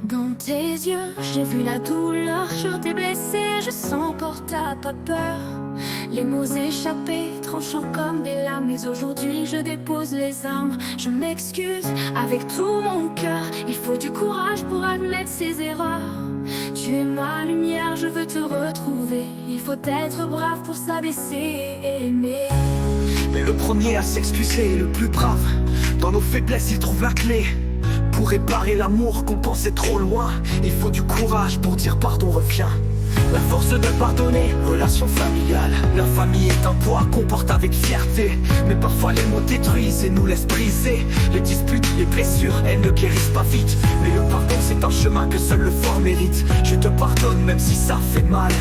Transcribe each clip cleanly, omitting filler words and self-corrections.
Dans tes yeux, j'ai vu la douleur. Je t'ai blessé, je sens encore t'as pas peur. Les mots échappés, tranchants comme des lames. Mais aujourd'hui, je dépose les armes. Je m'excuse avec tout mon cœur. Il faut du courage pour admettre ses erreurs. Tu es ma lumière, je veux te retrouver. Il faut être brave pour s'abaisser et aimer. Mais le premier à s'excuser est le plus brave. Dans nos faiblesses, il trouve la clé. Pour réparer l'amour qu'on pensait trop loin, il faut du courage pour dire pardon, reviens. La force de pardonner, relation familiale. La famille est un poids qu'on porte avec fierté. Mais parfois les mots détruisent et nous laissent briser. Les disputes, les blessures, elles ne guérissent pas vite. Mais le pardon c'est un chemin que seul le fort mérite. Je te pardonne même si ça fait mal,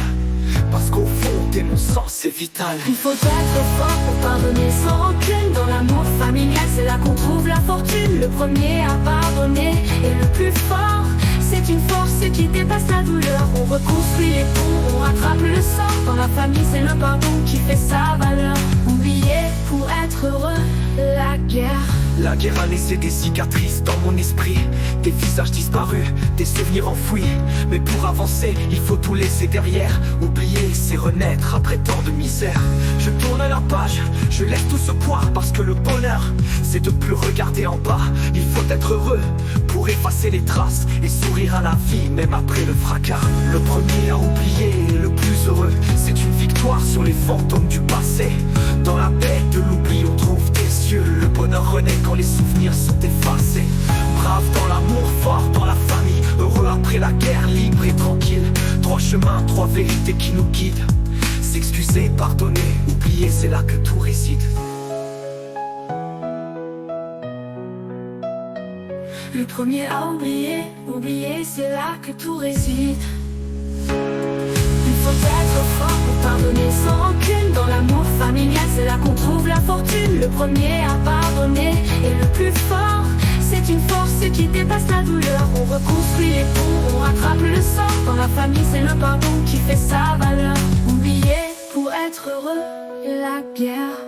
parce qu'au fond t'es mon sang, c'est vital. Il faut être fort pour pardonner sans rancune. Dans l'amour familial, c'est là qu'on trouve la fortune. Le premier à pardonner est le plus fort. C'est une force qui dépasse la douleur. On reconstruit les ponts, on rattrape le sort. Dans la famille, c'est le pardon qui fait sa valeur. Oublier pour être heureux, la guerre. La guerre a laissé des cicatrices dans mon esprit. Des visages disparus, des souvenirs enfouis. Mais pour avancer, il faut tout laisser derrière. Oublier, c'est renaître après tant de misère. Je tourne la page, je laisse tout ce poids. Parce que le bonheur, c'est de plus regarder en bas. Il faut être heureux pour effacer les traces et sourire à la vie, même après le fracas. Le premier à oublier est le plus heureux. C'est une victoire sur les fantômes du passé. Dans la paix de l'oubli, on trouve des cieux. Le bonheur renaît quand les souvenirs sont effacés. Brave dans l'amour, fort dans la famille. Heureux après la guerre, libre et tranquille. Trois chemins, trois vérités qui nous guident. S'excuser, pardonner, oublier, c'est là que tout réside. Le premier à oublier, oublier, c'est là que tout réside. Il faut être fort pour pardonner sans rancune. Dans l'amour familial, c'est là qu'on trouve la fortune. Le premier à pardonner est le plus fort. C'est une force qui dépasse la douleur. On reconstruit les ponts, on rattrape le sort. Dans la famille, c'est le pardon qui fait sa valeur. Oublier pour être heureux, la guerre.